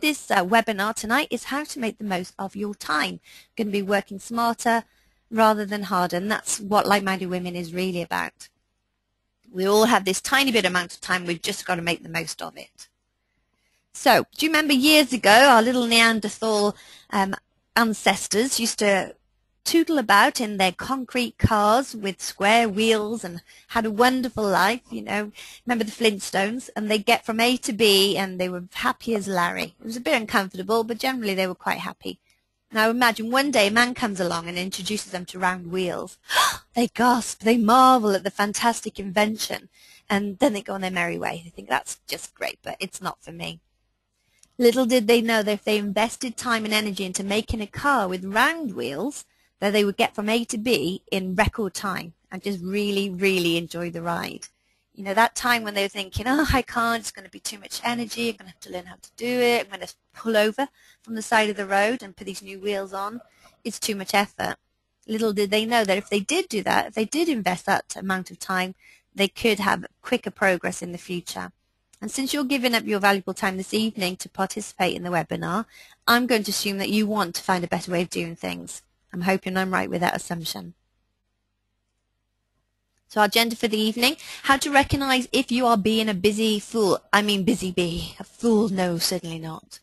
This webinar tonight is how to make the most of your time. Going to be working smarter rather than harder, and that's what Like-Minded Women is really about. We all have this tiny bit amount of time, we've just got to make the most of it. So, do you remember years ago our little Neanderthal ancestors used to tootle about in their concrete cars with square wheels and had a wonderful life, you know. Remember the Flintstones? And they get from A to B and they were happy as Larry. It was a bit uncomfortable, but generally they were quite happy. Now imagine one day a man comes along and introduces them to round wheels. They gasp, they marvel at the fantastic invention, and then they go on their merry way. They think, that's just great, but it's not for me. Little did they know that if they invested time and energy into making a car with round wheels, that they would get from A to B in record time and just really, really enjoy the ride. You know, that time when they were thinking, oh, I can't, it's going to be too much energy, I'm going to have to learn how to do it, I'm going to pull over from the side of the road and put these new wheels on, it's too much effort. Little did they know that if they did do that, if they did invest that amount of time, they could have quicker progress in the future. And since you're giving up your valuable time this evening to participate in the webinar, I'm going to assume that you want to find a better way of doing things. I'm hoping I'm right with that assumption. So our agenda for the evening, how to recognize if you are being a busy fool. I mean busy bee. A fool, no, certainly not.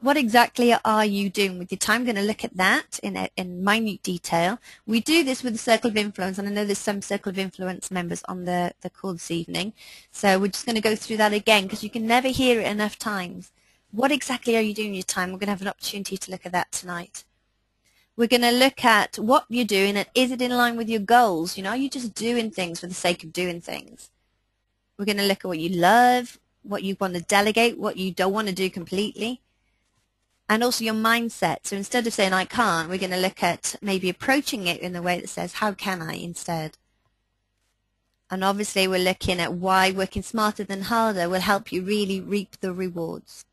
What exactly are you doing with your time? I'm going to look at that in minute detail. We do this with the Circle of Influence, and I know there's some Circle of Influence members on the call this evening. So we're just going to go through that again because you can never hear it enough times. What exactly are you doing with your time? We're going to have an opportunity to look at that tonight. We're going to look at what you're doing and is it in line with your goals? You know, are you just doing things for the sake of doing things? We're going to look at what you love, what you want to delegate, what you don't want to do completely, and also your mindset. So instead of saying I can't, we're going to look at maybe approaching it in a way that says how can I instead? And obviously we're looking at why working smarter than harder will help you really reap the rewards.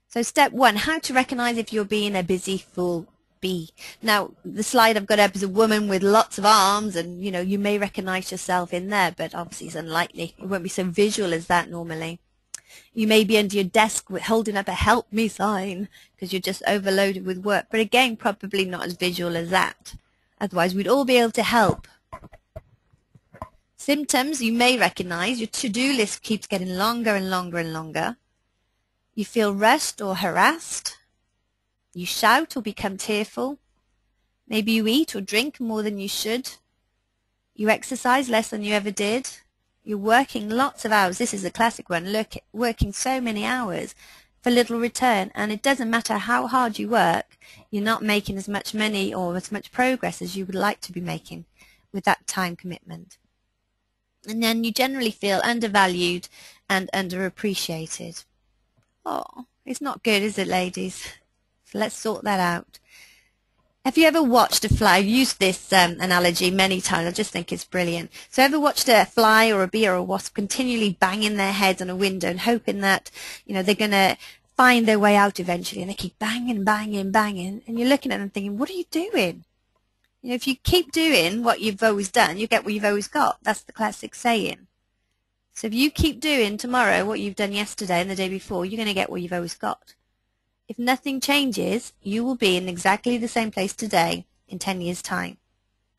So step one, how to recognize if you're being a busy fool bee. Now, the slide I've got up is a woman with lots of arms, and you know, you may recognize yourself in there, but obviously it's unlikely. It won't be so visual as that normally. You may be under your desk holding up a help me sign because you're just overloaded with work, but again, probably not as visual as that. Otherwise, we'd all be able to help. Symptoms you may recognize, your to-do list keeps getting longer and longer and longer. You feel rushed or harassed. You shout or become tearful. Maybe you eat or drink more than you should. You exercise less than you ever did. You're working lots of hours. This is a classic one. Look, working so many hours for little return. And it doesn't matter how hard you work, you're not making as much money or as much progress as you would like to be making with that time commitment. And then you generally feel undervalued and underappreciated. Oh, it's not good, is it, ladies? So let's sort that out. Have you ever watched a fly? I've used this analogy many times. I just think it's brilliant. So ever watched a fly or a bee or a wasp continually banging their heads on a window and hoping that, you know, they're going to find their way out eventually, and they keep banging, banging, banging, and you're looking at them thinking, what are you doing? You know, if you keep doing what you've always done, you get what you've always got. That's the classic saying. So if you keep doing tomorrow what you've done yesterday and the day before, you're going to get what you've always got. If nothing changes, you will be in exactly the same place today in 10 years' time.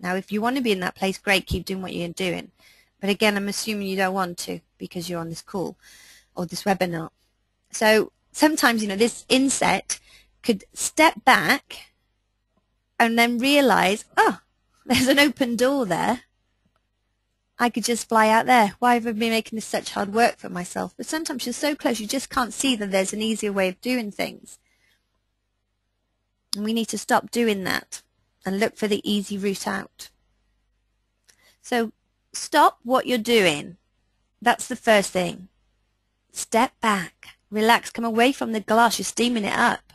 Now, if you want to be in that place, great, keep doing what you're doing. But again, I'm assuming you don't want to because you're on this call or this webinar. So sometimes, you know, this inset could step back and then realize, oh, there's an open door there. I could just fly out there. Why have I been making this such hard work for myself? But sometimes you're so close, you just can't see that there's an easier way of doing things. And we need to stop doing that and look for the easy route out. So stop what you're doing. That's the first thing. Step back. Relax. Come away from the glass. You're steaming it up.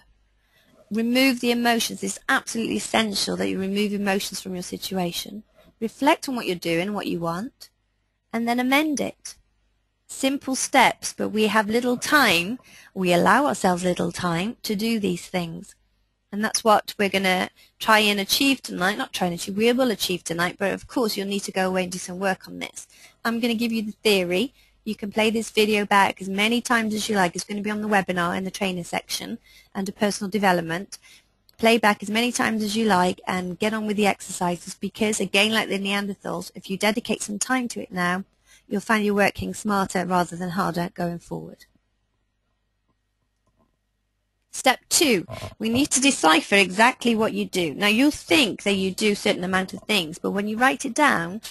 Remove the emotions. It's absolutely essential that you remove emotions from your situation. Reflect on what you're doing, what you want, and then amend it. Simple steps, but we have little time, we allow ourselves little time to do these things. And that's what we're going to try and achieve tonight. Not try and achieve, we will achieve tonight, but of course you'll need to go away and do some work on this. I'm going to give you the theory. You can play this video back as many times as you like. It's going to be on the webinar in the trainer section under personal development. Play back as many times as you like and get on with the exercises, because again, like the Neanderthals, if you dedicate some time to it now, you'll find you're working smarter rather than harder going forward. Step 2, we need to decipher exactly what you do. Now, you'll think that you do a certain amount of things, but when you write it down,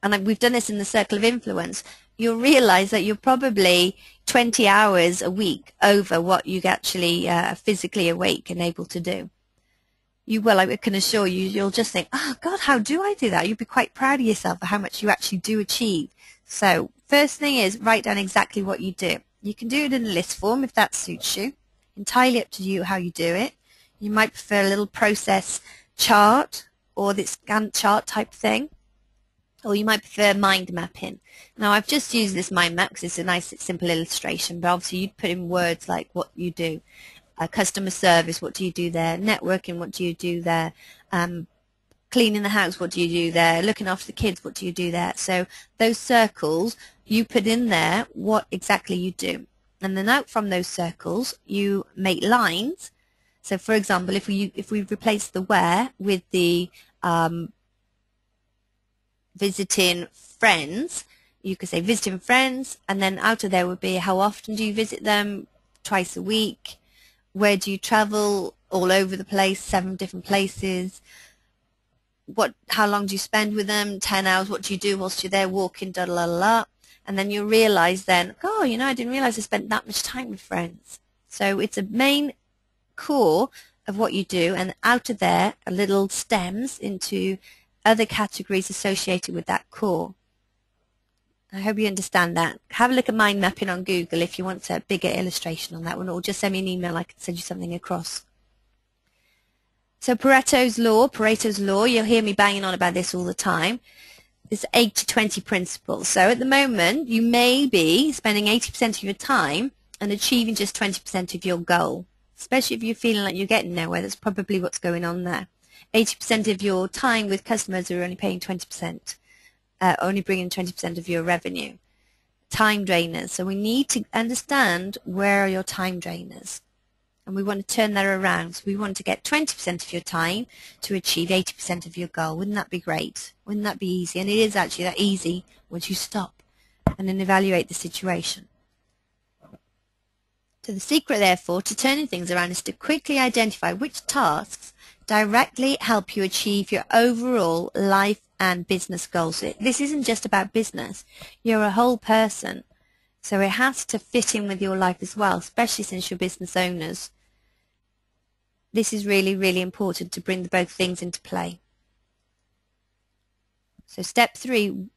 and we've done this in the circle of influence, you'll realize that you're probably 20 hours a week over what you actually are physically awake and able to do. You will, I can assure you, you'll just think, oh God, how do I do that? You'll be quite proud of yourself for how much you actually do achieve. So first thing is, write down exactly what you do. You can do it in a list form if that suits you. Entirely up to you how you do it. You might prefer a little process chart or this Gantt chart type thing, or you might prefer mind mapping. Now, I've just used this mind map because it's a nice simple illustration, but obviously you'd put in words like what you do. Customer service, what do you do there? Networking, what do you do there? Cleaning the house, what do you do there? Looking after the kids, what do you do there? So those circles, you put in there what exactly you do. And then out from those circles, you make lines. So, for example, if we replace the where with the visiting friends, you could say visiting friends, and then out of there would be how often do you visit them? Twice a week. Where do you travel? All over the place, 7 different places. How long do you spend with them? 10 hours. What do you do whilst you're there walking? Da la la la. And then you realize then, oh, you know, I didn't realize I spent that much time with friends. So it's a main core of what you do, and out of there are little stems into other categories associated with that core. I hope you understand that. Have a look at mind mapping on Google if you want a bigger illustration on that one, or just send me an email. I can send you something across. So Pareto's law, you'll hear me banging on about this all the time. This 80-20 principle. So at the moment, you may be spending 80% of your time and achieving just 20% of your goal, especially if you're feeling like you're getting nowhere. That's probably what's going on there. 80% of your time with customers who are only paying 20%, only bringing 20% of your revenue. Time drainers. So we need to understand where are your time drainers. And we want to turn that around. So we want to get 20% of your time to achieve 80% of your goal. Wouldn't that be great? Wouldn't that be easy? And it is actually that easy once you stop and then evaluate the situation. So the secret, therefore, to turning things around is to quickly identify which tasks directly help you achieve your overall life and business goals. This isn't just about business. You're a whole person. So it has to fit in with your life as well, especially since you're business owners. This is really, really important to bring both things into play. So step 3,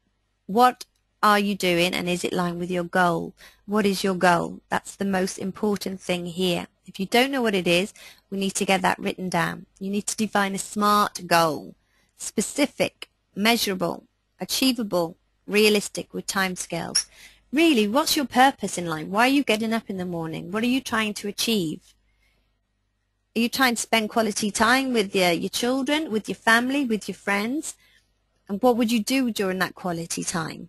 what are you doing and is it aligned with your goal? What is your goal? That's the most important thing here. If you don't know what it is, we need to get that written down. You need to define a SMART goal. Specific, measurable, achievable, realistic with timescales. Really, what's your purpose in life? Why are you getting up in the morning? What are you trying to achieve? Are you trying to spend quality time with your children, with your family, with your friends? And what would you do during that quality time?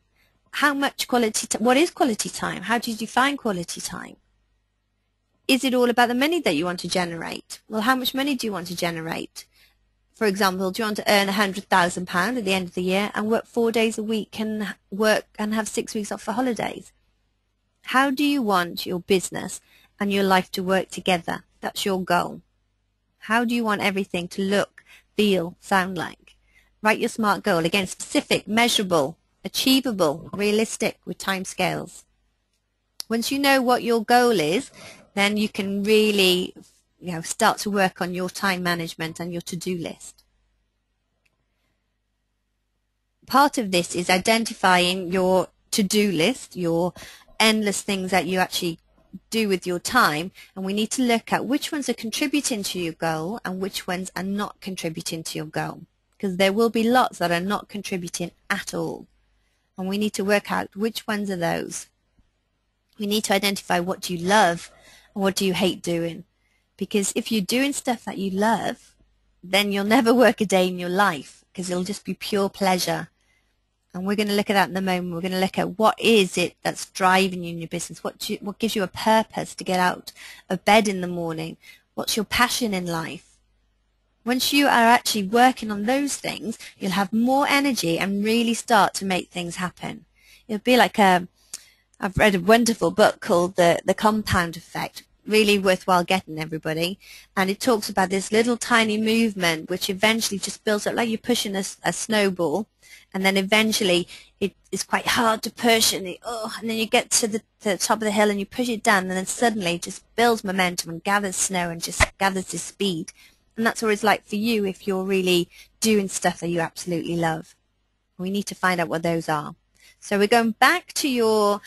How much quality time? What is quality time? How do you define quality time? Is it all about the money that you want to generate? Well, how much money do you want to generate? For example, do you want to earn £100,000 at the end of the year and work 4 days a week and work and have 6 weeks off for holidays? How do you want your business and your life to work together? That's your goal. How do you want everything to look, feel, sound like? Write your SMART goal. Again, specific, measurable, achievable, realistic with timescales. Once you know what your goal is, then you can really start to work on your time management and your to-do list. Part of this is identifying your to-do list, your endless things that you actually do with your time, and we need to look at which ones are contributing to your goal and which ones are not contributing to your goal, because there will be lots that are not contributing at all, and we need to work out which ones are those. We need to identify what do you love and what do you hate doing. Because if you're doing stuff that you love, then you'll never work a day in your life because it'll just be pure pleasure. And we're going to look at that in a moment. We're going to look at what is it that's driving you in your business, what gives you a purpose to get out of bed in the morning, what's your passion in life. Once you are actually working on those things, you'll have more energy and really start to make things happen. It'll be like I've read a wonderful book called The Compound Effect, really worthwhile getting, everybody. And it talks about this little tiny movement which eventually just builds up, like you're pushing a snowball, and then eventually it is quite hard to push, and then you get to the top of the hill and you push it down, and then suddenly it just builds momentum and gathers snow and just gathers this speed. And that's what it's like for you if you're really doing stuff that you absolutely love. We need to find out what those are. So we're going back to your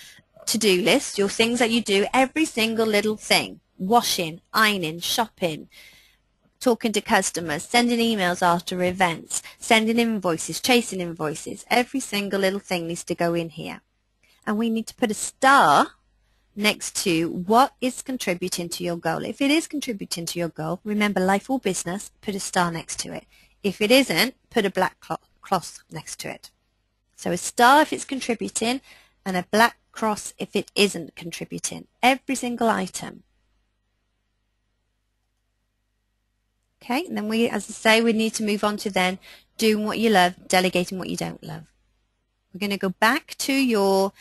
to-do list, your things that you do, every single little thing: washing, ironing, shopping, talking to customers, sending emails after events, sending invoices, chasing invoices. Every single little thing needs to go in here. And we need to put a star next to what is contributing to your goal. If it is contributing to your goal, remember, life or business, put a star next to it. If it isn't, put a black cross next to it. So a star if it's contributing, and a black cross if it isn't contributing. Every single item. Okay, and then we, as I say, we need to move on to then doing what you love, delegating what you don't love. We're going to go back to your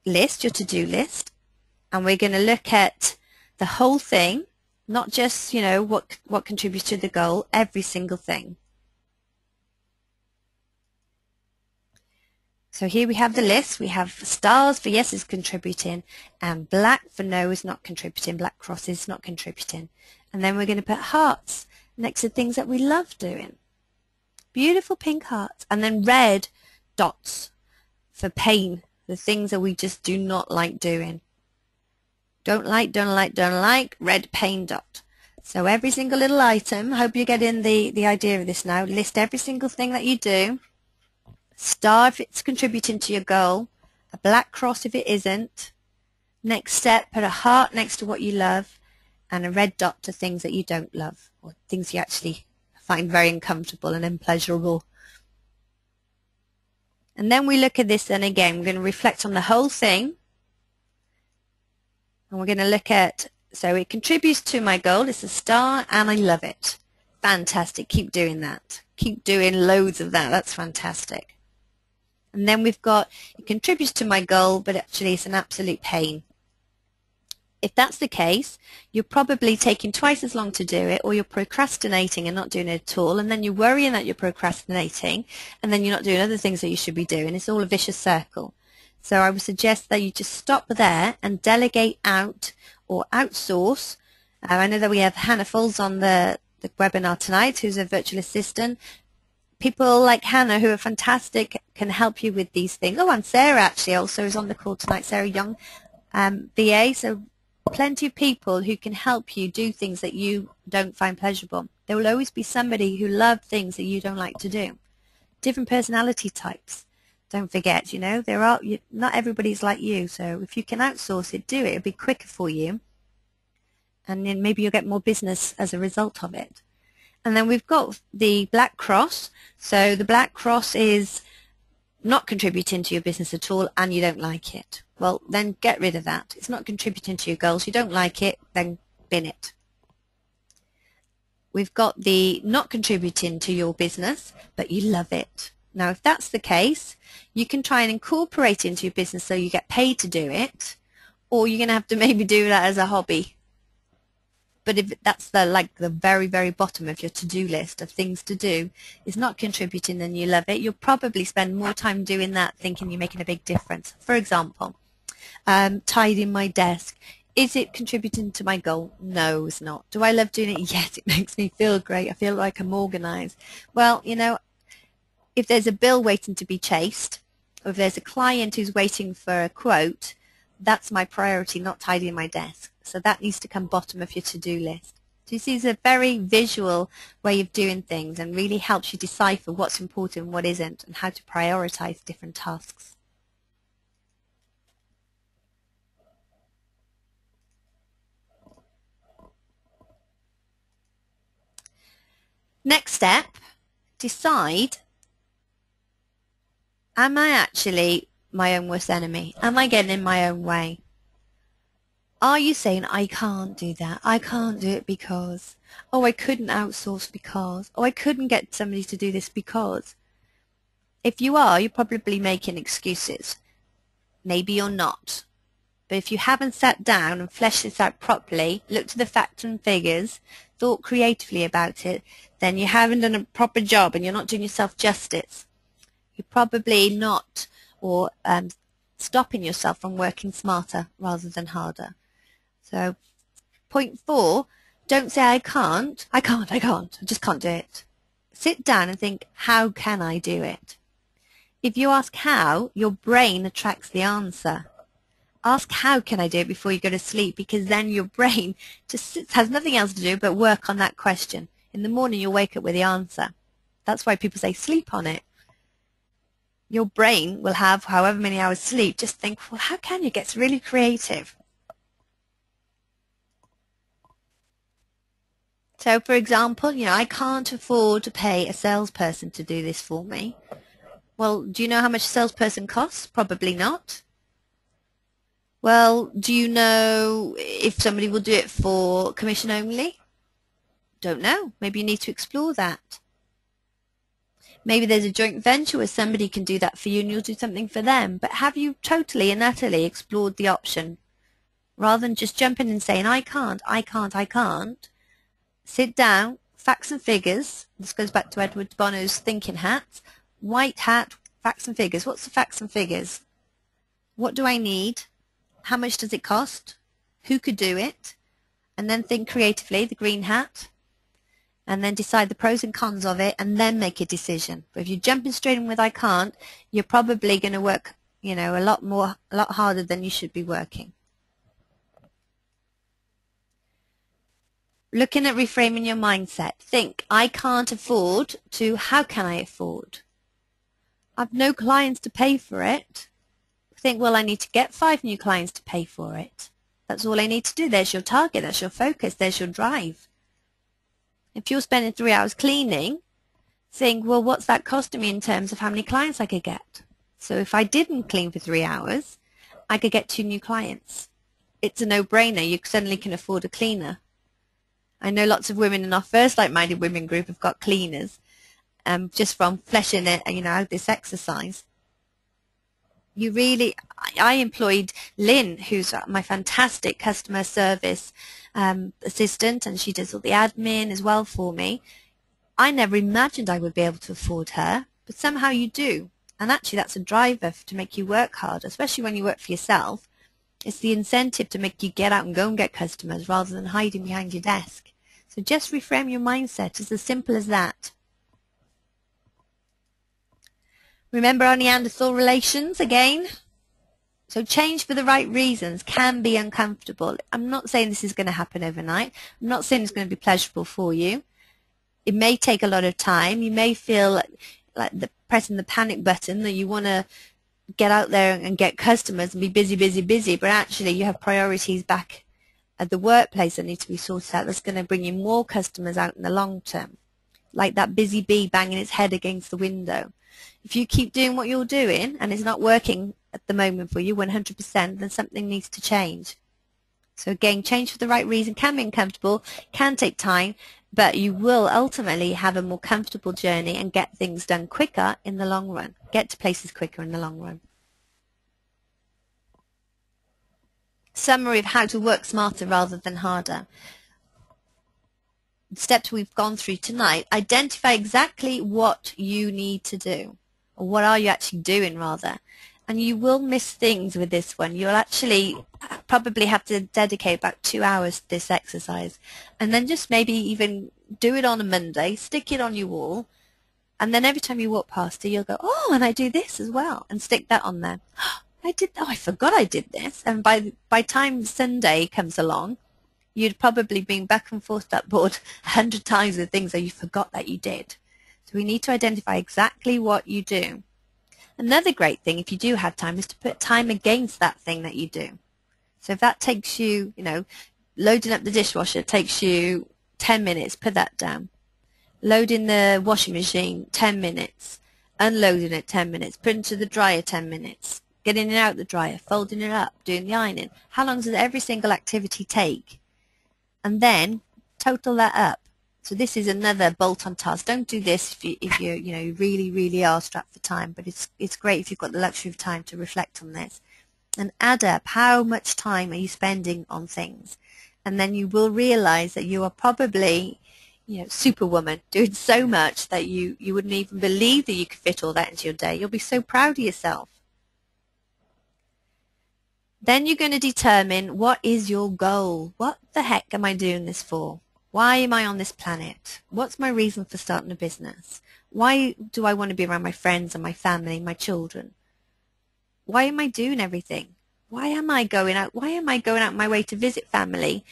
list, your to-do list, and we're going to look at the whole thing, not just, what contributes to the goal, every single thing. So here we have the list. We have stars for yes is contributing, and black for no is not contributing, black cross is not contributing. And then we're going to put hearts next to things that we love doing. Beautiful pink hearts. And then red dots for pain, the things that we just do not like doing. Don't like, red pain dot. So every single little item, I hope you're getting the idea of this now. List every single thing that you do. Star if it's contributing to your goal. A black cross if it isn't. Next step, put a heart next to what you love, and a red dot to things that you don't love, or things you actually find very uncomfortable and unpleasurable. And then we look at this, and again, we're going to reflect on the whole thing. And we're going to look at, so it contributes to my goal, it's a star, and I love it. Fantastic, keep doing that. Keep doing loads of that, that's fantastic. And then we've got, it contributes to my goal, but actually it's an absolute pain. If that's the case, you're probably taking twice as long to do it, or you're procrastinating and not doing it at all, and then you're worrying that you're procrastinating, and then you're not doing other things that you should be doing. It's all a vicious circle. So I would suggest that you just stop there and delegate out or outsource. I know that we have Hannah Falls on the webinar tonight, who's a virtual assistant. People like Hannah, who are fantastic, can help you with these things. Oh, and Sarah actually also is on the call tonight, Sarah Young, VA. So plenty of people who can help you do things that you don't find pleasurable. There will always be somebody who loves things that you don't like to do. Different personality types. Don't forget, not everybody's like you. So if you can outsource it, do it. It'll be quicker for you. And then maybe you'll get more business as a result of it. And then we've got the black cross. So the black cross is not contributing to your business at all, and you don't like it. Well, then get rid of that. It's not contributing to your goals. You don't like it, then bin it. We've got the not contributing to your business, but you love it. Now, if that's the case, you can try and incorporate it into your business so you get paid to do it, or you're going to have to maybe do that as a hobby. But if that's the very, very bottom of your to-do list of things to do is not contributing and you love it, you'll probably spend more time doing that thinking you're making a big difference. For example, tidying my desk. Is it contributing to my goal? No, it's not. Do I love doing it? Yes, it makes me feel great. I feel like I'm organized. Well, if there's a bill waiting to be chased, or if there's a client who's waiting for a quote, that's my priority, not tidying my desk. So that needs to come bottom of your to-do list. So you see, it's a very visual way of doing things and really helps you decipher what's important and what isn't, and how to prioritize different tasks. Next step, decide Am I actually my own worst enemy? Am I getting in my own way? Are you saying, I can't do that, I can't do it because, oh, I couldn't outsource because, oh, I couldn't get somebody to do this because? If you are, you're probably making excuses. Maybe you're not. But if you haven't sat down and fleshed this out properly, looked at the facts and figures, thought creatively about it, then you haven't done a proper job and you're not doing yourself justice. You're probably not, or stopping yourself from working smarter rather than harder. So point 4, don't say I can't, I just can't do it. Sit down and think, how can I do it? If you ask how, your brain attracts the answer. Ask how can I do it before you go to sleep, because then your brain just has nothing else to do but work on that question. In the morning you'll wake up with the answer. That's why people say sleep on it. Your brain will have however many hours sleep. Just think, well, how can you? It gets really creative. So, for example, I can't afford to pay a salesperson to do this for me. Well, do you know how much a salesperson costs? Probably not. Well, do you know if somebody will do it for commission only? Don't know. Maybe you need to explore that. Maybe there's a joint venture where somebody can do that for you and you'll do something for them. But have you totally and utterly explored the option? Rather than just jumping and saying, I can't, sit down, facts and figures. This goes back to Edward Bono's thinking hat. White hat, facts and figures. What's the facts and figures? What do I need? How much does it cost? Who could do it? And then think creatively, the green hat. And then decide the pros and cons of it, and then make a decision. But if you're jumping straight in with I can't, you're probably going to work, a lot harder than you should be working. Looking at reframing your mindset. Think, I can't afford to, how can I afford? I've no clients to pay for it. Think, well, I need to get 5 new clients to pay for it. That's all I need to do. There's your target, that's your focus, there's your drive. If you're spending 3 hours cleaning, think, well, what's that costing me in terms of how many clients I could get? So if I didn't clean for 3 hours, I could get 2 new clients. It's a no-brainer. You suddenly can afford a cleaner. I know lots of women in our first Like-Minded Women group have got cleaners just from fleshing it, out this exercise. I employed Lynn, who's my fantastic customer service assistant, and she does all the admin as well for me. I never imagined I would be able to afford her, but somehow you do. And actually that's a driver to make you work hard, especially when you work for yourself. It's the incentive to make you get out and go and get customers rather than hiding behind your desk. So just reframe your mindset. It's as simple as that. Remember our Neanderthal relations again? So change for the right reasons can be uncomfortable. I'm not saying this is going to happen overnight. I'm not saying it's going to be pleasurable for you. It may take a lot of time. You may feel like pressing the panic button, that you want to get out there and get customers and be busy, but actually you have priorities back at the workplace that need to be sorted out. That's going to bring you more customers out in the long term. Like that busy bee banging its head against the window. If you keep doing what you're doing and it's not working at the moment for you 100%, then something needs to change. So again, change for the right reason can be uncomfortable, can take time, but you will ultimately have a more comfortable journey and get things done quicker in the long run. Get to places quicker in the long run. Summary of how to work smarter rather than harder. The steps we've gone through tonight. Identify exactly what you need to do, or what are you actually doing rather. And you will miss things with this one. You'll actually probably have to dedicate about 2 hours to this exercise. And then just maybe even do it on a Monday, stick it on your wall, and then every time you walk past it, you'll go, oh, and I do this as well, and stick that on there. I forgot I did this. And by time Sunday comes along, you'd probably been back and forth that board 100 times with things that you forgot that you did. So we need to identify exactly what you do. Another great thing, if you do have time, is to put time against that thing that you do. So if that takes you, loading up the dishwasher takes you 10 minutes, put that down. Loading the washing machine, 10 minutes. unloading it 10 minutes, putting it to the dryer 10 minutes, getting it out the dryer, folding it up, doing the ironing. How long does every single activity take? And then total that up. So this is another bolt-on task. Don't do this if you really are strapped for time, but it's great if you've got the luxury of time to reflect on this. And add up how much time are you spending on things. And then you will realize that you are probably, superwoman, doing so much that you wouldn't even believe that you could fit all that into your day. You'll be so proud of yourself. Then you're going to determine, what is your goal? What the heck am I doing this for? Why am I on this planet? What's my reason for starting a business? Why do I want to be around my friends and my family, my children? Why am I doing everything? Why am I going out? Why am I going out my way to visit family,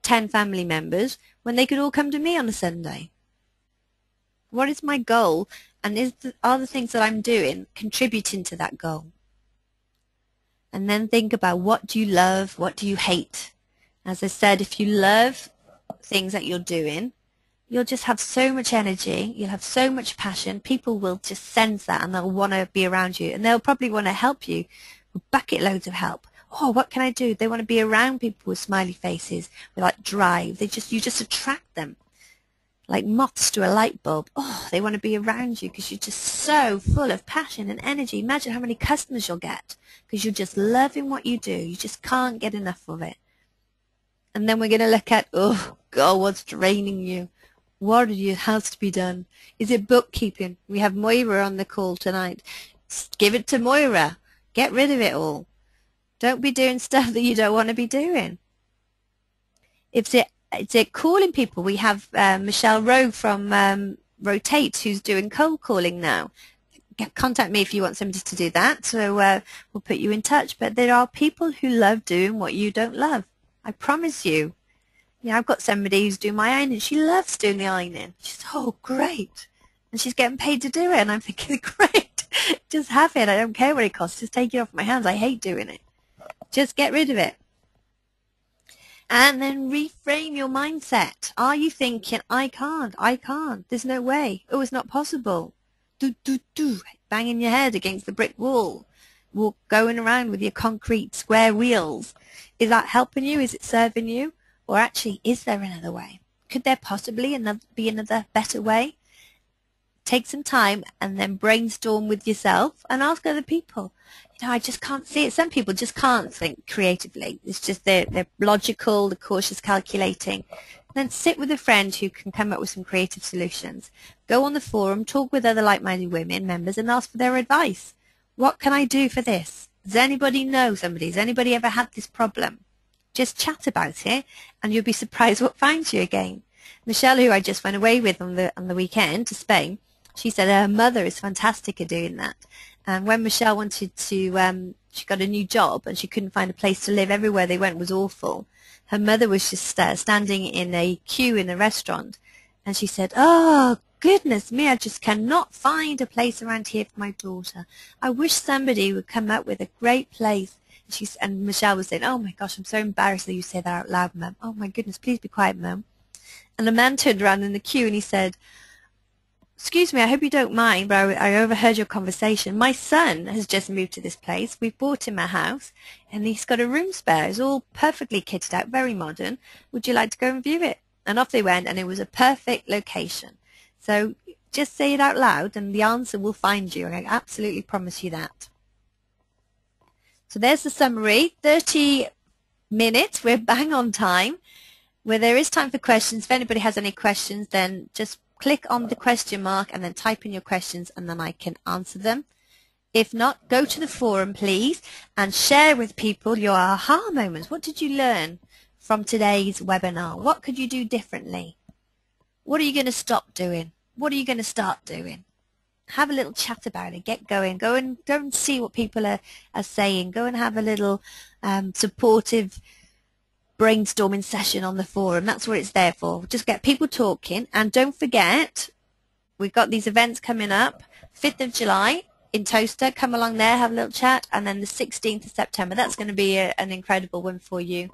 10 family members, when they could all come to me on a Sunday? What is my goal? And are the things that I'm doing contributing to that goal? And then think about, what do you love? What do you hate? As I said, if you love things that you're doing, you'll just have so much energy, you'll have so much passion, people will just sense that and they'll want to be around you, and they'll probably want to help you with bucket loads of help. Oh, what can I do? They want to be around people with smiley faces, with like drive. You just attract them like moths to a light bulb. Oh, they want to be around you because you're just so full of passion and energy. Imagine how many customers you'll get because you're just loving what you do. You just can't get enough of it. And then we're going to look at, oh God, what's draining you? What has to be done? Is it bookkeeping? We have Moira on the call tonight. Give it to Moira. Get rid of it all. Don't be doing stuff that you don't want to be doing. Is it calling people? We have Michelle Rowe from Rotate, who's doing cold calling now. Contact me if you want somebody to do that. So we'll put you in touch. But there are people who love doing what you don't love. I promise you. Yeah, I've got somebody who's doing my ironing. She loves doing the ironing. She's, oh, great. And she's getting paid to do it. And I'm thinking, great. Just have it. I don't care what it costs. Just take it off my hands. I hate doing it. Just get rid of it. And then reframe your mindset. Are you thinking, I can't, there's no way, oh, it's not possible, banging your head against the brick wall, going around with your concrete square wheels? Is that helping you? Is it serving you? Or actually, is there another way? Could there possibly be another better way? Take some time and then brainstorm with yourself and ask other people. I just can't see it. Some people just can't think creatively. It's just they're logical, they're cautious, calculating. Then sit with a friend who can come up with some creative solutions. Go on the forum, talk with other like-minded women members and ask for their advice. What can I do for this? Does anybody know somebody? Has anybody ever had this problem? Just chat about it and you'll be surprised what finds you again. Michelle, who I just went away with on the weekend to Spain, she said her mother is fantastic at doing that. And when Michelle wanted to, she got a new job and she couldn't find a place to live. Everywhere they went was awful. Her mother was just standing in a queue in a restaurant. And she said, oh, goodness me, I just cannot find a place around here for my daughter. I wish somebody would come up with a great place. And Michelle was saying, oh, my gosh, I'm so embarrassed that you say that out loud, Mum. Oh, my goodness, please be quiet, Mum. And the man turned around in the queue and he said, excuse me, I hope you don't mind, but I overheard your conversation. My son has just moved to this place. We've bought him a house, and he's got a room spare. It's all perfectly kitted out, very modern. Would you like to go and view it? And off they went, and it was a perfect location. So just say it out loud, and the answer will find you. I absolutely promise you that. So there's the summary. 30 minutes. We're bang on time. Where there is time for questions. If anybody has any questions, then just click on the question mark and then type in your questions and then I can answer them. If not, go to the forum, please, and share with people your aha moments. What did you learn from today's webinar? What could you do differently? What are you going to stop doing? What are you going to start doing? Have a little chat about it. Get going. Go and see what people are saying. Go and have a little supportive brainstorming session on the forum. That's what it's there for. Just get people talking. And don't forget, we've got these events coming up. 5th of July in Toaster. Come along there, have a little chat. And then the 16th of September. That's going to be an incredible one for you.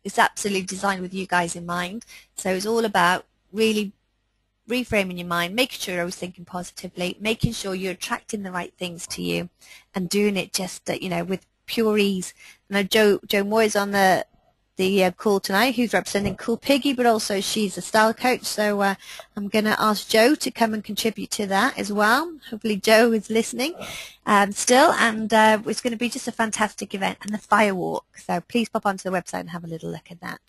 It's absolutely designed with you guys in mind. So it's all about really reframing your mind, making sure you're always thinking positively, making sure you're attracting the right things to you, and doing it just, with pure ease. And Joe Moore is on the call tonight, who's representing Cool Piggy, but also she's a style coach. So I'm going to ask Joe to come and contribute to that as well. Hopefully Joe is listening still, and it's going to be just a fantastic event, and the firewalk. So please pop onto the website and have a little look at that.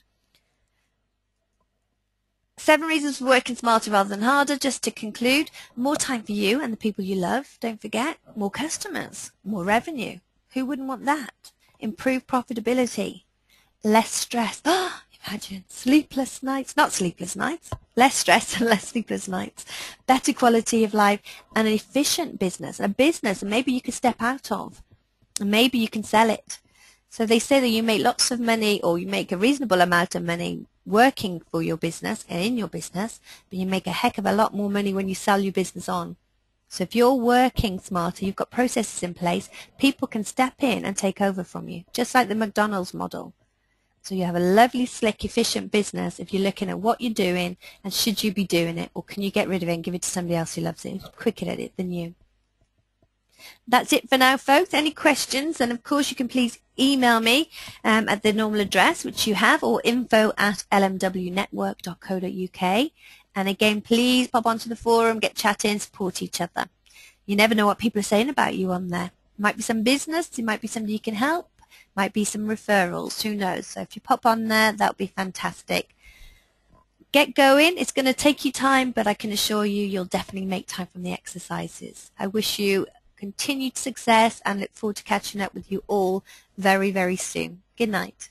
7 reasons for working smarter rather than harder. Just to conclude, more time for you and the people you love. Don't forget, more customers, more revenue. Who wouldn't want that? Improved profitability. Less stress. Imagine sleepless nights, not sleepless nights, less stress and less sleepless nights, better quality of life, and an efficient business, a business maybe you could step out of, and maybe you can sell it. So they say that you make lots of money, or you make a reasonable amount of money working for your business and in your business, but you make a heck of a lot more money when you sell your business on. So if you're working smarter, you've got processes in place, people can step in and take over from you, just like the McDonald's model. So you have a lovely, slick, efficient business if you're looking at what you're doing and should you be doing it, or can you get rid of it and give it to somebody else who loves it and is quicker at it than you. That's it for now, folks. Any questions? And of course you can please email me at the normal address which you have, or info@lmwnetwork.co.uk. And again, please pop onto the forum, get chatting, support each other. You never know what people are saying about you on there. It might be some business, it might be somebody you can help, might be some referrals, who knows. So if you pop on there, that would be fantastic. Get going. It's going to take you time, but I can assure you you'll definitely make time from the exercises. I wish you continued success and look forward to catching up with you all very, very soon. Good night.